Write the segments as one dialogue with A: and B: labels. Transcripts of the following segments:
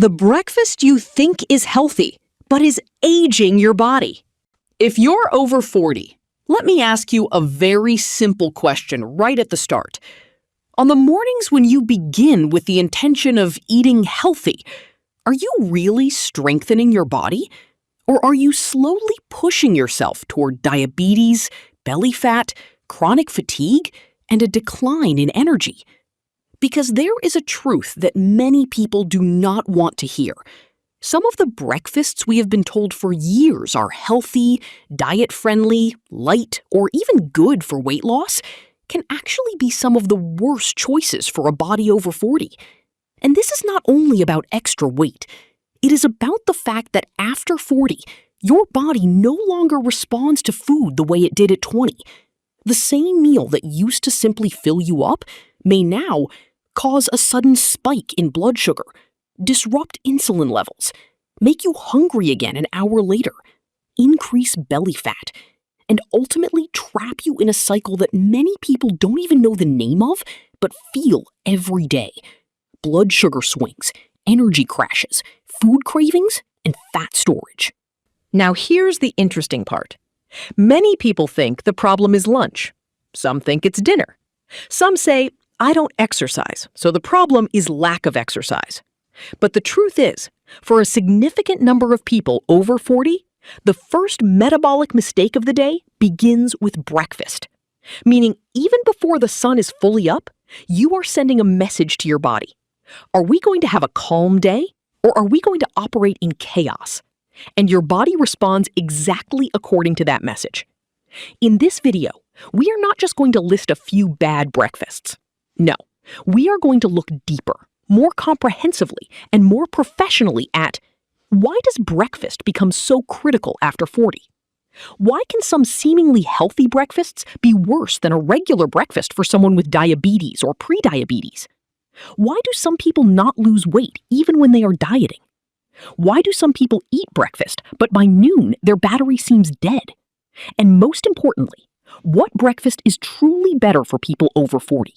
A: The breakfast you think is healthy, but is aging your body. If you're over 40, let me ask you a very simple question right at the start. On the mornings when you begin with the intention of eating healthy, are you really strengthening your body? Or are you slowly pushing yourself toward diabetes, belly fat, chronic fatigue, and a decline in energy? Because there is a truth that many people do not want to hear. Some of the breakfasts we have been told for years are healthy, diet-friendly, light, or even good for weight loss can actually be some of the worst choices for a body over 40. And this is not only about extra weight. It is about the fact that after 40, your body no longer responds to food the way it did at 20. The same meal that used to simply fill you up may now cause a sudden spike in blood sugar, disrupt insulin levels, make you hungry again an hour later, increase belly fat, and ultimately trap you in a cycle that many people don't even know the name of, but feel every day. Blood sugar swings, energy crashes, food cravings, and fat storage.
B: Now here's the interesting part. Many people think the problem is lunch. Some think it's dinner. Some say, I don't exercise, so the problem is lack of exercise. But the truth is, for a significant number of people over 40, the first metabolic mistake of the day begins with breakfast. Meaning, even before the sun is fully up, you are sending a message to your body. Are we going to have a calm day, or are we going to operate in chaos? And your body responds exactly according to that message. In this video, we are not just going to list a few bad breakfasts. No, we are going to look deeper, more comprehensively, and more professionally at why does breakfast become so critical after 40? Why can some seemingly healthy breakfasts be worse than a regular breakfast for someone with diabetes or prediabetes? Why do some people not lose weight even when they are dieting? Why do some people eat breakfast, but by noon their battery seems dead? And most importantly, what breakfast is truly better for people over 40?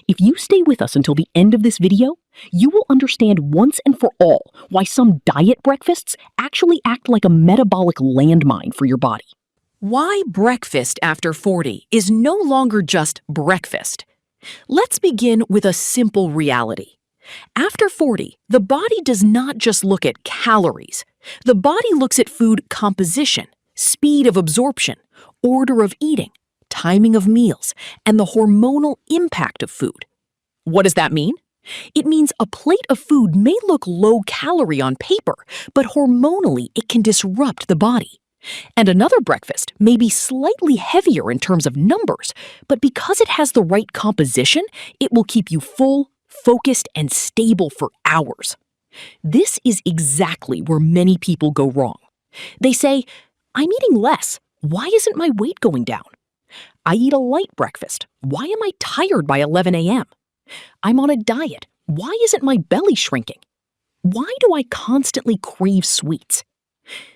B: If you stay with us until the end of this video, you will understand once and for all why some diet breakfasts actually act like a metabolic landmine for your body.
A: Why breakfast after 40 is no longer just breakfast. Let's begin with a simple reality. After 40, the body does not just look at calories. The body looks at food composition, speed of absorption, order of eating, timing of meals, and the hormonal impact of food. What does that mean? It means a plate of food may look low-calorie on paper, but hormonally it can disrupt the body. And another breakfast may be slightly heavier in terms of numbers, but because it has the right composition, it will keep you full, focused, and stable for hours. This is exactly where many people go wrong. They say, I'm eating less. Why isn't my weight going down? I eat a light breakfast. Why am I tired by 11 a.m.? I'm on a diet. Why isn't my belly shrinking? Why do I constantly crave sweets?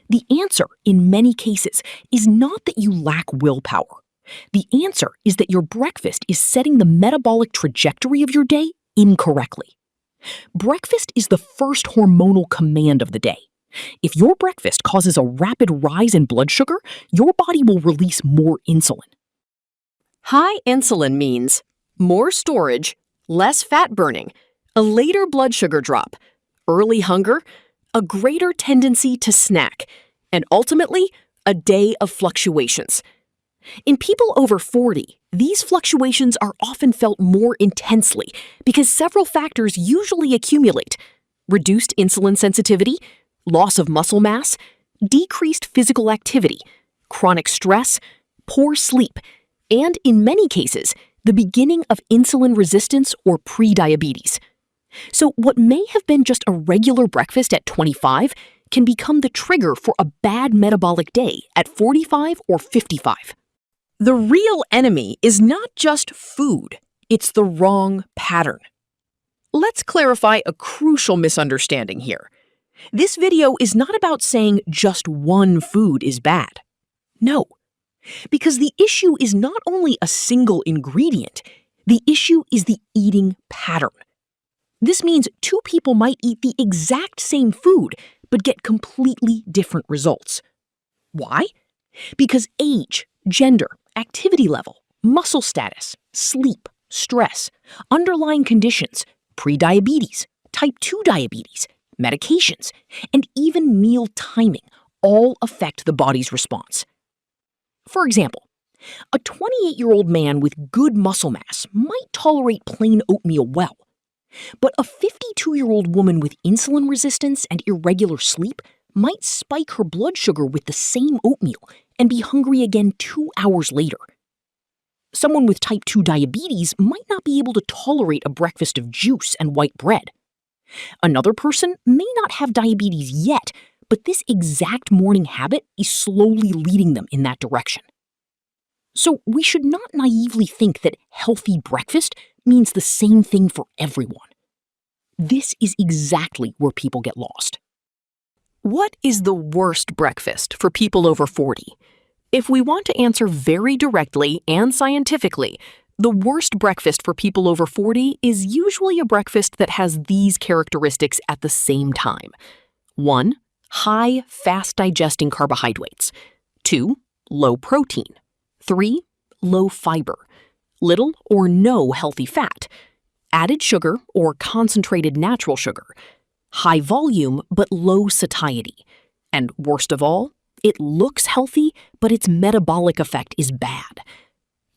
A: The answer, in many cases, is not that you lack willpower. The answer is that your breakfast is setting the metabolic trajectory of your day incorrectly. Breakfast is the first hormonal command of the day. If your breakfast causes a rapid rise in blood sugar, your body will release more insulin. High insulin means more storage, less fat burning, a later blood sugar drop, early hunger, a greater tendency to snack, and ultimately, a day of fluctuations. In people over 40, these fluctuations are often felt more intensely because several factors usually accumulate: reduced insulin sensitivity, loss of muscle mass, decreased physical activity, chronic stress, poor sleep, and in many cases, the beginning of insulin resistance or prediabetes. So what may have been just a regular breakfast at 25 can become the trigger for a bad metabolic day at 45 or 55. The real enemy is not just food, it's the wrong pattern. Let's clarify a crucial misunderstanding here. This video is not about saying just one food is bad. No, because the issue is not only a single ingredient, the issue is the eating pattern. This means two people might eat the exact same food, but get completely different results. Why? Because age, gender, activity level, muscle status, sleep, stress, underlying conditions, prediabetes, type 2 diabetes, medications, and even meal timing all affect the body's response. For example, a 28-year-old man with good muscle mass might tolerate plain oatmeal well, but a 52-year-old woman with insulin resistance and irregular sleep might spike her blood sugar with the same oatmeal and be hungry again 2 hours later. Someone with type 2 diabetes might not be able to tolerate a breakfast of juice and white bread. Another person may not have diabetes yet, but this exact morning habit is slowly leading them in that direction. So we should not naively think that healthy breakfast means the same thing for everyone. This is exactly where people get lost.
B: What is the worst breakfast for people over 40? If we want to answer very directly and scientifically, the worst breakfast for people over 40 is usually a breakfast that has these characteristics at the same time. 1. High, fast-digesting carbohydrates. 2. Low protein. 3. Low fiber. Little or no healthy fat. Added sugar or concentrated natural sugar. High volume but low satiety. And worst of all, it looks healthy, but its metabolic effect is bad.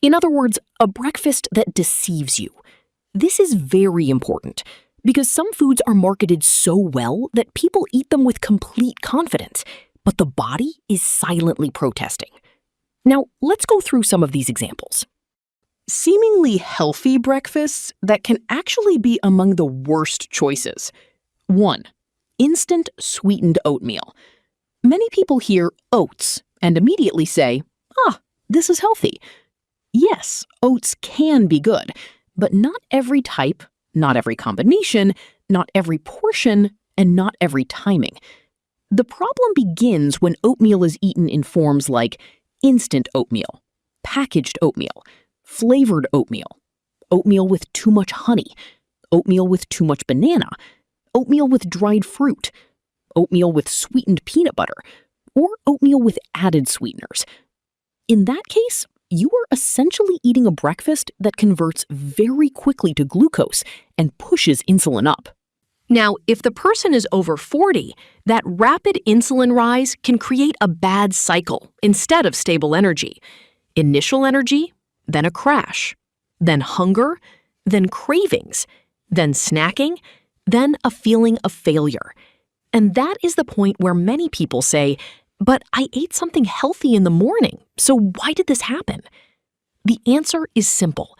B: In other words, a breakfast that deceives you. This is very important because some foods are marketed so well that people eat them with complete confidence, but the body is silently protesting. Now, let's go through some of these examples. Seemingly healthy breakfasts that can actually be among the worst choices. 1. Instant sweetened oatmeal. Many people hear oats and immediately say, this is healthy. Yes, oats can be good, but not every type, not every combination, not every portion, and not every timing. The problem begins when oatmeal is eaten in forms like instant oatmeal, packaged oatmeal, flavored oatmeal, oatmeal with too much honey, oatmeal with too much banana, oatmeal with dried fruit, oatmeal with sweetened peanut butter, or oatmeal with added sweeteners. In that case, you are essentially eating a breakfast that converts very quickly to glucose and pushes insulin up. Now, if the person is over 40, that rapid insulin rise can create a bad cycle instead of stable energy. Initial energy, then a crash, then hunger, then cravings, then snacking, then a feeling of failure. And that is the point where many people say, but I ate something healthy in the morning, so why did this happen? The answer is simple,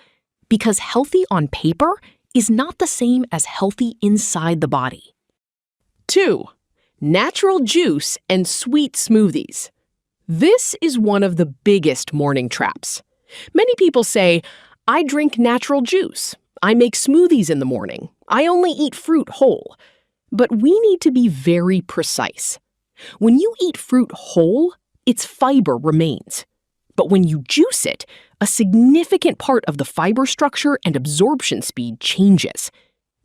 B: because healthy on paper is not the same as healthy inside the body. 2. Natural juice and sweet smoothies. This is one of the biggest morning traps. Many people say, I drink natural juice. I make smoothies in the morning. I only eat fruit whole. But we need to be very precise. When you eat fruit whole, its fiber remains. But when you juice it, a significant part of the fiber structure and absorption speed changes.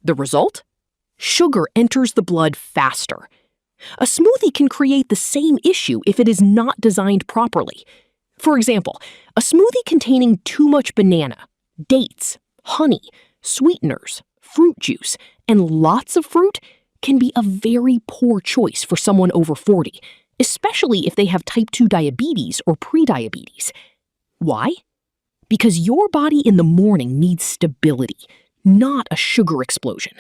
B: The result? Sugar enters the blood faster. A smoothie can create the same issue if it is not designed properly. For example, a smoothie containing too much banana, dates, honey, sweeteners, fruit juice, and lots of fruit can be a very poor choice for someone over 40, especially if they have type 2 diabetes or prediabetes. Why? Because your body in the morning needs stability, not a sugar explosion.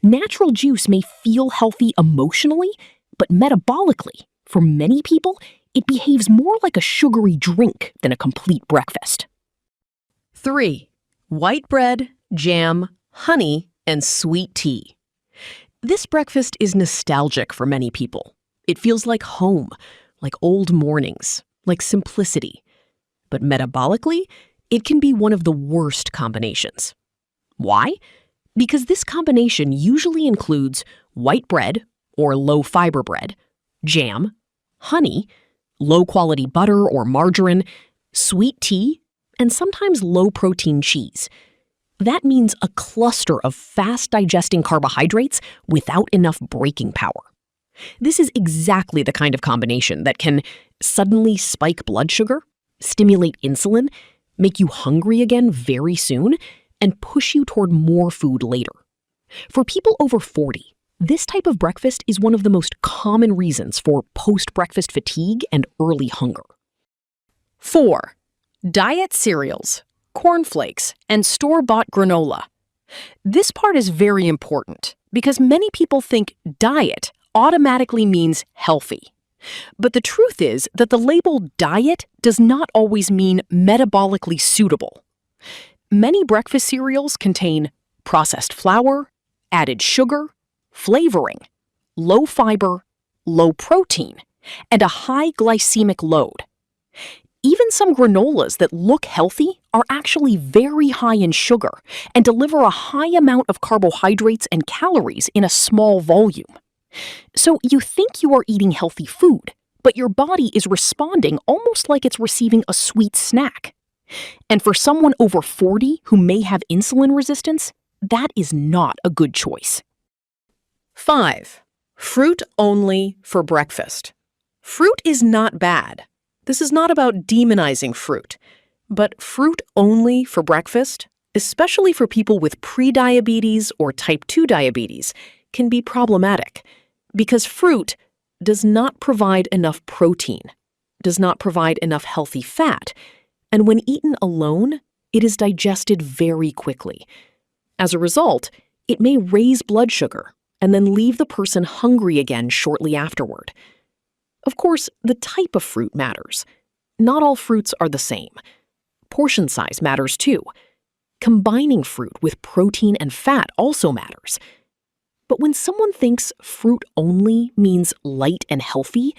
B: Natural juice may feel healthy emotionally, but metabolically, for many people, it behaves more like a sugary drink than a complete breakfast. 3. White bread, jam, honey, and sweet tea. This breakfast is nostalgic for many people. It feels like home, like old mornings, like simplicity. But metabolically, it can be one of the worst combinations. Why? Because this combination usually includes white bread, or low-fiber bread, jam, honey, low-quality butter or margarine, sweet tea, and sometimes low-protein cheese. That means a cluster of fast-digesting carbohydrates without enough breaking power. This is exactly the kind of combination that can suddenly spike blood sugar, stimulate insulin, make you hungry again very soon, and push you toward more food later. For people over 40, this type of breakfast is one of the most common reasons for post-breakfast fatigue and early hunger. 4. Diet cereals, cornflakes, and store-bought granola. This part is very important because many people think diet automatically means healthy. But the truth is that the label diet does not always mean metabolically suitable. Many breakfast cereals contain processed flour, added sugar, flavoring, low fiber, low protein, and a high glycemic load. Even some granolas that look healthy are actually very high in sugar and deliver a high amount of carbohydrates and calories in a small volume. So you think you are eating healthy food, but your body is responding almost like it's receiving a sweet snack. And for someone over 40 who may have insulin resistance, that is not a good choice. 5. Fruit only for breakfast. Fruit is not bad. This is not about demonizing fruit, but fruit only for breakfast, especially for people with prediabetes or type 2 diabetes, can be problematic because fruit does not provide enough protein, does not provide enough healthy fat, and when eaten alone, it is digested very quickly. As a result, it may raise blood sugar and then leave the person hungry again shortly afterward. Of course, the type of fruit matters. Not all fruits are the same. Portion size matters too. Combining fruit with protein and fat also matters. But when someone thinks fruit only means light and healthy,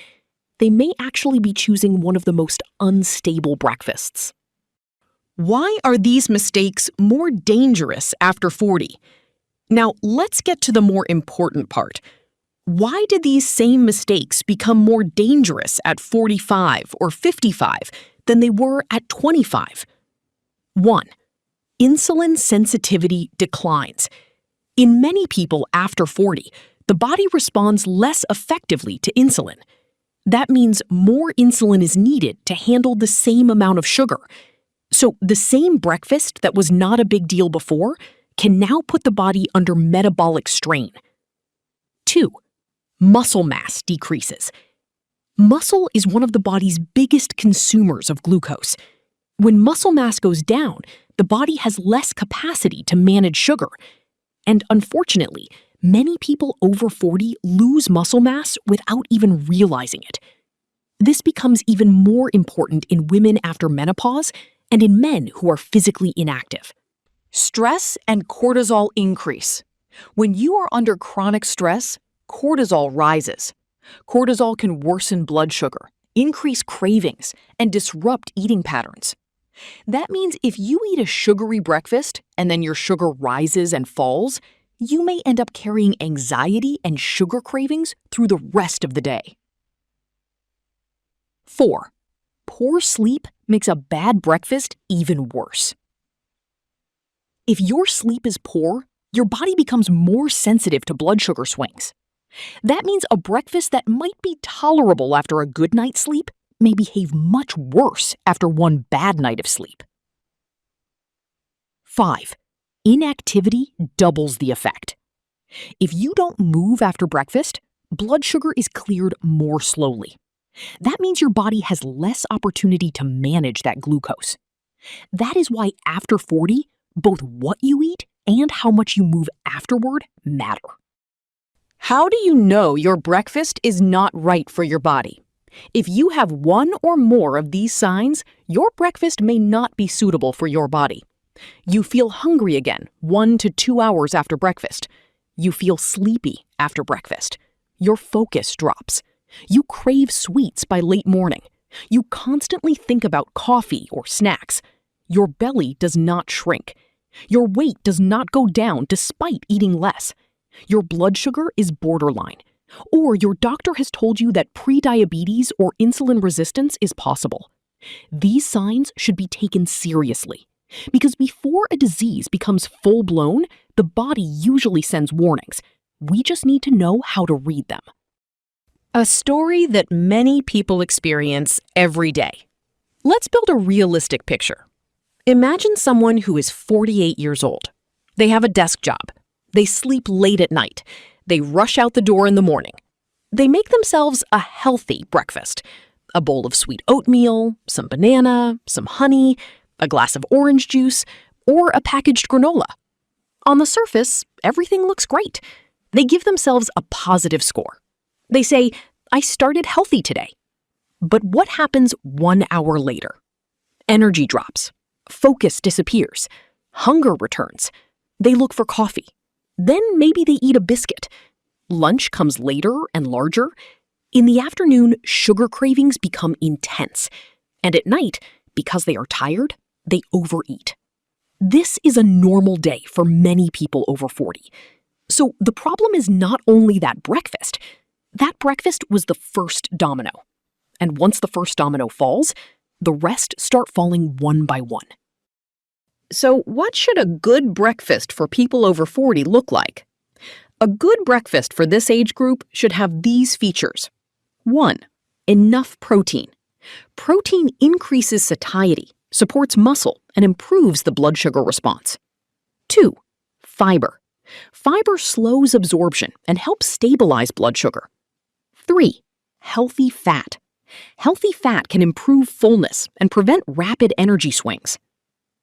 B: they may actually be choosing one of the most unstable breakfasts. Why are these mistakes more dangerous after 40? Now, let's get to the more important part. Why did these same mistakes become more dangerous at 45 or 55 than they were at 25? 1. Insulin sensitivity declines. In many people after 40, the body responds less effectively to insulin. That means more insulin is needed to handle the same amount of sugar. So the same breakfast that was not a big deal before can now put the body under metabolic strain. 2. Muscle mass decreases. Muscle is one of the body's biggest consumers of glucose. When muscle mass goes down, the body has less capacity to manage sugar. And unfortunately, many people over 40 lose muscle mass without even realizing it. This becomes even more important in women after menopause and in men who are physically inactive. Stress and cortisol increase. When you are under chronic stress, cortisol rises. Cortisol can worsen blood sugar, increase cravings, and disrupt eating patterns. That means if you eat a sugary breakfast and then your sugar rises and falls, you may end up carrying anxiety and sugar cravings through the rest of the day. 4. Poor sleep makes a bad breakfast even worse. If your sleep is poor, your body becomes more sensitive to blood sugar swings. That means a breakfast that might be tolerable after a good night's sleep may behave much worse after one bad night of sleep. 5. Inactivity doubles the effect. If you don't move after breakfast, blood sugar is cleared more slowly. That means your body has less opportunity to manage that glucose. That is why after 40, both what you eat and how much you move afterward matter. How do you know your breakfast is not right for your body? If you have one or more of these signs, your breakfast may not be suitable for your body. You feel hungry again 1 to 2 hours after breakfast. You feel sleepy after breakfast. Your focus drops. You crave sweets by late morning. You constantly think about coffee or snacks. Your belly does not shrink. Your weight does not go down despite eating less. Your blood sugar is borderline. Or your doctor has told you that prediabetes or insulin resistance is possible. These signs should be taken seriously.
A: Because before a disease becomes full-blown, the body usually sends warnings. We just need to know how to read them.
B: A story that many people experience every day. Let's build a realistic picture. Imagine someone who is 48 years old. They have a desk job. They sleep late at night. They rush out the door in the morning. They make themselves a healthy breakfast. A bowl of sweet oatmeal, some banana, some honey, a glass of orange juice, or a packaged granola. On the surface, everything looks great. They give themselves a positive score. They say, "I started healthy today." But what happens 1 hour later? Energy drops. Focus disappears. Hunger returns. They look for coffee. Then maybe they eat a biscuit. Lunch comes later and larger. In the afternoon, sugar cravings become intense. And at night, because they are tired, they overeat. This is a normal day for many people over 40. So the problem is not only that breakfast was the first domino. And once the first domino falls, the rest start falling one by one. So what should a good breakfast for people over 40 look like? A good breakfast for this age group should have these features. 1. Enough protein. Protein increases satiety, supports muscle, and improves the blood sugar response. 2. Fiber. Fiber slows absorption and helps stabilize blood sugar. 3. Healthy fat. Healthy fat can improve fullness and prevent rapid energy swings.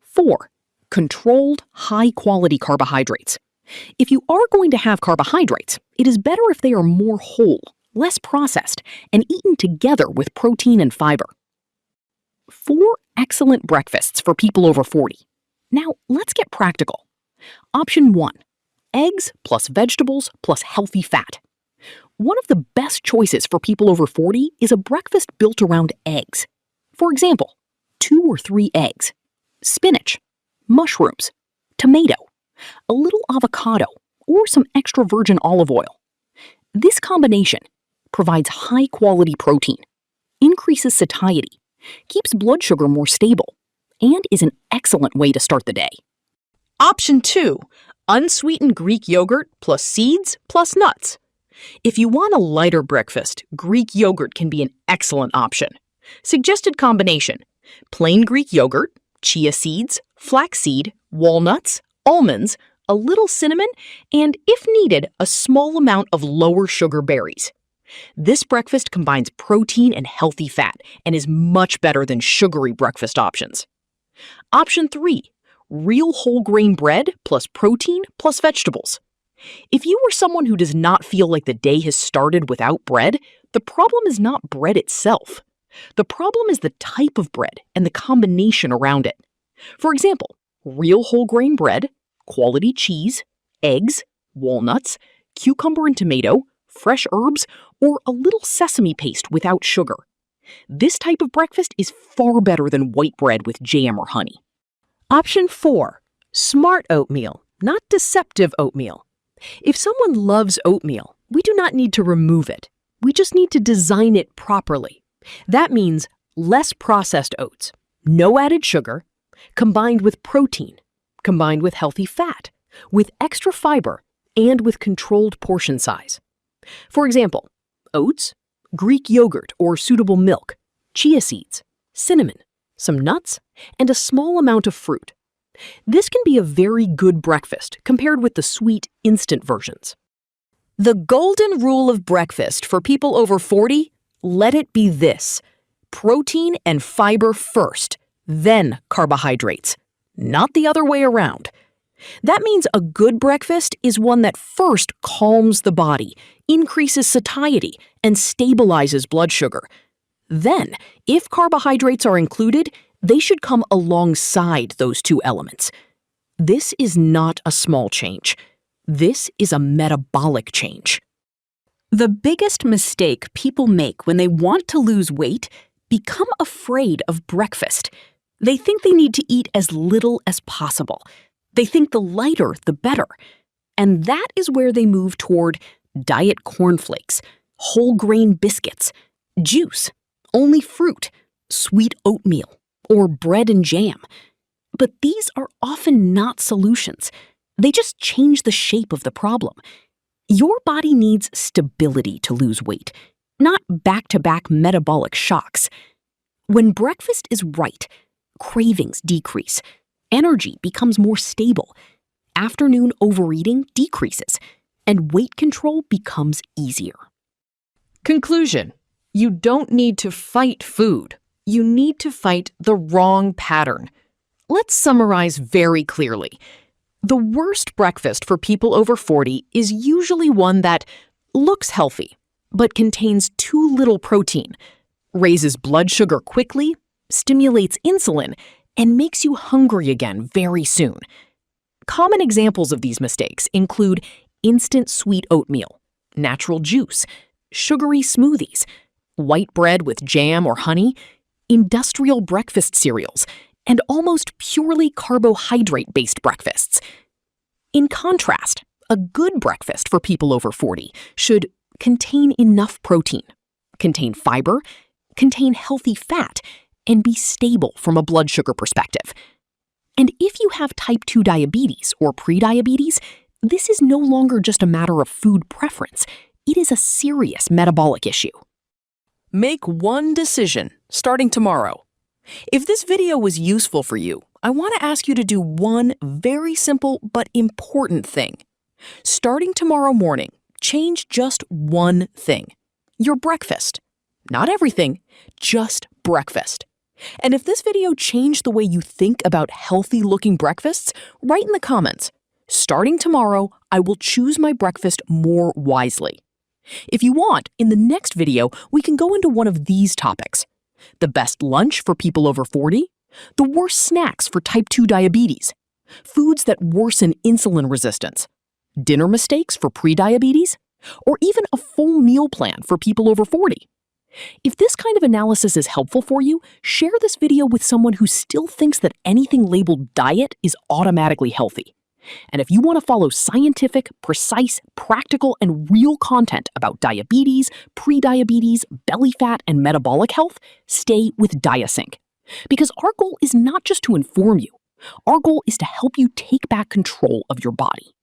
B: 4. Controlled, high-quality carbohydrates. If you are going to have carbohydrates, it is better if they are more whole, less processed, and eaten together with protein and fiber. 4 excellent breakfasts for people over 40. Now, let's get practical. Option 1. Eggs plus vegetables plus healthy fat. One of the best choices for people over 40 is a breakfast built around eggs. For example, 2 or 3 eggs, spinach, mushrooms, tomato, a little avocado, or some extra virgin olive oil. This combination provides high-quality protein, increases satiety, keeps blood sugar more stable, and is an excellent way to start the day. Option 2. Unsweetened Greek yogurt plus seeds plus nuts. If you want a lighter breakfast, Greek yogurt can be an excellent option. Suggested combination: plain Greek yogurt, chia seeds, flaxseed, walnuts, almonds, a little cinnamon, and, if needed, a small amount of lower sugar berries. This breakfast combines protein and healthy fat and is much better than sugary breakfast options. Option 3. Real whole grain bread plus protein plus vegetables. If you are someone who does not feel like the day has started without bread, the problem is not bread itself. The problem is the type of bread and the combination around it. For example, real whole grain bread, quality cheese, eggs, walnuts, cucumber and tomato, fresh herbs, or a little sesame paste without sugar. This type of breakfast is far better than white bread with jam or honey. Option 4. Smart oatmeal, not deceptive oatmeal. If someone loves oatmeal, we do not need to remove it. We just need to design it properly. That means less processed oats, no added sugar, combined with protein, combined with healthy fat, with extra fiber, and with controlled portion size. For example, oats, Greek yogurt or suitable milk, chia seeds, cinnamon, some nuts, and a small amount of fruit. This can be a very good breakfast compared with the sweet, instant versions. The golden rule of breakfast for people over 40, let it be this: protein and fiber first, then carbohydrates, not the other way around. That means a good breakfast is one that first calms the body, increases satiety, and stabilizes blood sugar. Then, if carbohydrates are included, they should come alongside those two elements. This is not a small change. This is a metabolic change. The biggest mistake people make when they want to lose weight: become afraid of breakfast. They think they need to eat as little as possible. They think the lighter, the better. And that is where they move toward diet cornflakes, whole grain biscuits, juice, only fruit, sweet oatmeal, or bread and jam.
A: But these are often not solutions. They just change the shape of the problem. Your body needs stability to lose weight, not back-to-back metabolic shocks. When breakfast is right, cravings decrease, energy becomes more stable, afternoon overeating decreases, and weight control becomes easier.
B: Conclusion: you don't need to fight food. You need to fight the wrong pattern. Let's summarize very clearly. The worst breakfast for people over 40 is usually one that looks healthy, but contains too little protein, raises blood sugar quickly, stimulates insulin, and makes you hungry again very soon. Common examples of these mistakes include instant sweet oatmeal, natural juice, sugary smoothies, white bread with jam or honey, industrial breakfast cereals, and almost purely carbohydrate-based breakfasts. In contrast, a good breakfast for people over 40 should contain enough protein, contain fiber, contain healthy fat, and be stable from a blood sugar perspective. And if you have type 2 diabetes or prediabetes, this is no longer just a matter of food preference. It is a serious metabolic issue. Make one decision starting tomorrow. If this video was useful for you, I want to ask you to do one very simple but important thing. Starting tomorrow morning, change just one thing: your breakfast. Not everything, just breakfast. And if this video changed the way you think about healthy-looking breakfasts, write in the comments, "Starting tomorrow, I will choose my breakfast more wisely." If you want, in the next video, we can go into one of these topics: the best lunch for people over 40, the worst snacks for type 2 diabetes, foods that worsen insulin resistance, dinner mistakes for prediabetes, or even a full meal plan for people over 40. If this kind of analysis is helpful for you, share this video with someone who still thinks that anything labeled diet is automatically healthy. And if you want to follow scientific, precise, practical, and real content about diabetes, prediabetes, belly fat, and metabolic health, stay with DiaSync. Because our goal is not just to inform you. Our goal is to help you take back control of your body.